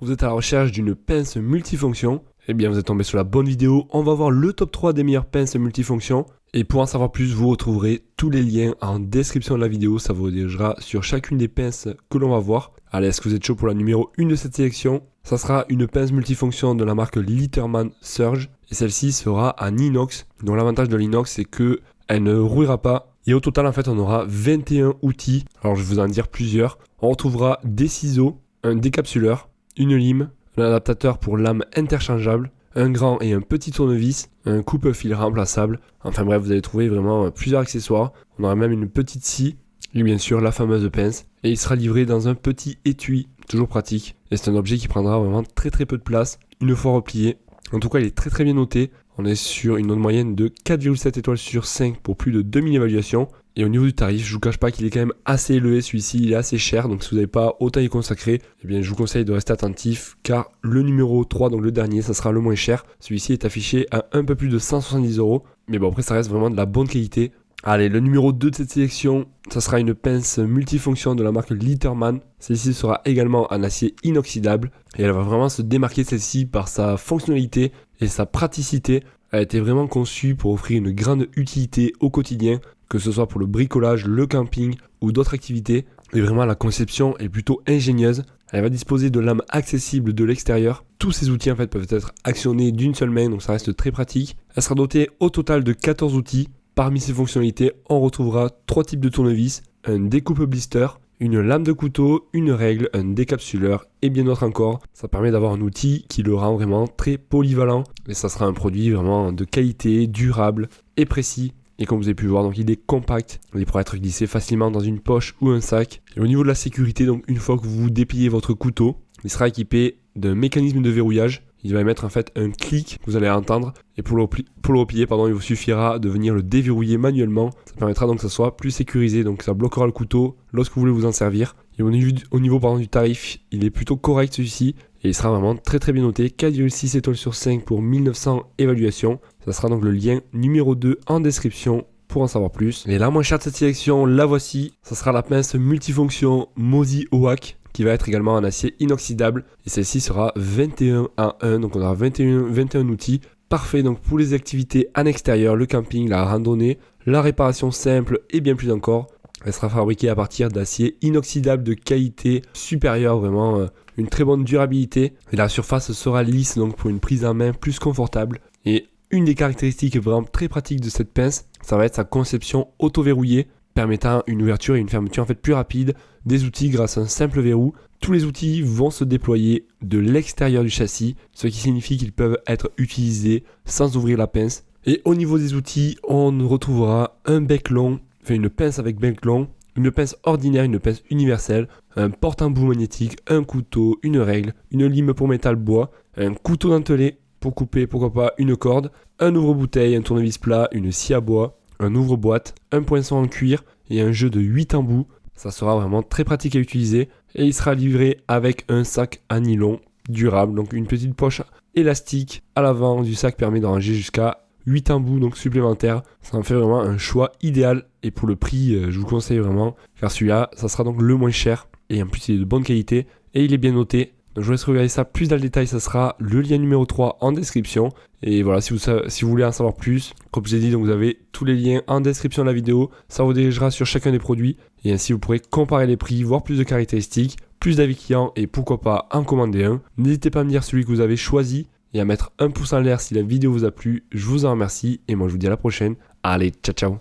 vous êtes à la recherche d'une pince multifonction, eh bien vous êtes tombé sur la bonne vidéo. On va voir le top 3 des meilleures pinces multifonctions. Et pour en savoir plus, vous retrouverez tous les liens en description de la vidéo. Ça vous redirigera sur chacune des pinces que l'on va voir. Allez, est-ce que vous êtes chaud pour la numéro 1 de cette sélection? Ça sera une pince multifonction de la marque Leatherman Surge. Et celle-ci sera en inox. Donc l'avantage de l'inox, c'est qu'elle ne rouillera pas. Et au total, en fait, on aura 21 outils. Alors, je vais vous en dire plusieurs. On retrouvera des ciseaux, un décapsuleur, une lime, un adaptateur pour lame interchangeable, un grand et un petit tournevis, un coupe-fil remplaçable. Enfin bref, vous allez trouver vraiment plusieurs accessoires. On aura même une petite scie et bien sûr la fameuse pince. Et il sera livré dans un petit étui, toujours pratique. Et c'est un objet qui prendra vraiment très peu de place une fois replié. En tout cas, il est très bien noté. On est sur une note moyenne de 4,7 étoiles sur 5 pour plus de 2000 évaluations. Et au niveau du tarif, je vous cache pas qu'il est quand même assez élevé celui-ci, il est assez cher. Donc si vous n'avez pas autant y consacrer, eh bien je vous conseille de rester attentif car le numéro 3, donc le dernier, ça sera le moins cher. Celui-ci est affiché à un peu plus de 170 €. Mais bon, après ça reste vraiment de la bonne qualité. Allez, le numéro 2 de cette sélection, ça sera une pince multifonction de la marque Leatherman. Celle-ci sera également en acier inoxydable et elle va vraiment se démarquer celle-ci par sa fonctionnalité et sa praticité. Elle a été vraiment conçue pour offrir une grande utilité au quotidien, que ce soit pour le bricolage, le camping ou d'autres activités. Et vraiment la conception est plutôt ingénieuse. Elle va disposer de lames accessibles de l'extérieur. Tous ces outils en fait peuvent être actionnés d'une seule main, donc ça reste très pratique. Elle sera dotée au total de 14 outils. Parmi ces fonctionnalités, on retrouvera 3 types de tournevis, un découpe blister, une lame de couteau, une règle, un décapsuleur et bien d'autres encore. Ça permet d'avoir un outil qui le rend vraiment très polyvalent et ça sera un produit vraiment de qualité, durable et précis. Et comme vous avez pu voir, donc il est compact, il pourra être glissé facilement dans une poche ou un sac. Et au niveau de la sécurité, donc une fois que vous dépliez votre couteau, il sera équipé d'un mécanisme de verrouillage. Il va émettre en fait un clic que vous allez entendre et pour le replier, il vous suffira de venir le déverrouiller manuellement. Ça permettra donc que ça soit plus sécurisé, donc ça bloquera le couteau lorsque vous voulez vous en servir. Et au niveau du tarif, il est plutôt correct celui-ci et il sera vraiment très bien noté. 4,6 étoiles sur 5 pour 1900 évaluations. Ça sera donc le lien numéro 2 en description pour en savoir plus. Et la moins chère de cette sélection, la voici. Ça sera la pince multifonction Mozi Oak, qui va être également en acier inoxydable. Et celle-ci sera 21 à 1, donc on aura 21 outils. Parfait donc pour les activités en extérieur, le camping, la randonnée, la réparation simple et bien plus encore. Elle sera fabriquée à partir d'acier inoxydable de qualité supérieure, vraiment une très bonne durabilité. Et la surface sera lisse donc pour une prise en main plus confortable. Et une des caractéristiques vraiment très pratiques de cette pince, ça va être sa conception auto-verrouillée, permettant une ouverture et une fermeture en fait plus rapide des outils grâce à un simple verrou. Tous les outils vont se déployer de l'extérieur du châssis, ce qui signifie qu'ils peuvent être utilisés sans ouvrir la pince. Et au niveau des outils, on retrouvera un bec long, une pince avec bec long, une pince ordinaire, une pince universelle, un porte-embout magnétique, un couteau, une règle, une lime pour métal bois, un couteau dentelé pour couper pourquoi pas une corde, un ouvre-bouteille, un tournevis plat, une scie à bois, un ouvre-boîte, un poinçon en cuir et un jeu de 8 embouts. Ça sera vraiment très pratique à utiliser et il sera livré avec un sac à nylon durable, donc une petite poche élastique à l'avant du sac permet de ranger jusqu'à 8 embouts donc supplémentaires. Ça en fait vraiment un choix idéal et pour le prix, je vous conseille vraiment car celui-là, ça sera donc le moins cher et en plus il est de bonne qualité et il est bien noté. Donc je vous laisse regarder ça plus dans le détail, ça sera le lien numéro 3 en description. Et voilà, si vous voulez en savoir plus, comme je l'ai dit, donc vous avez tous les liens en description de la vidéo. Ça vous dirigera sur chacun des produits. Et ainsi vous pourrez comparer les prix, voir plus de caractéristiques, plus d'avis clients et pourquoi pas en commander un. N'hésitez pas à me dire celui que vous avez choisi et à mettre un pouce en l'air si la vidéo vous a plu. Je vous en remercie et moi je vous dis à la prochaine. Allez, ciao ciao.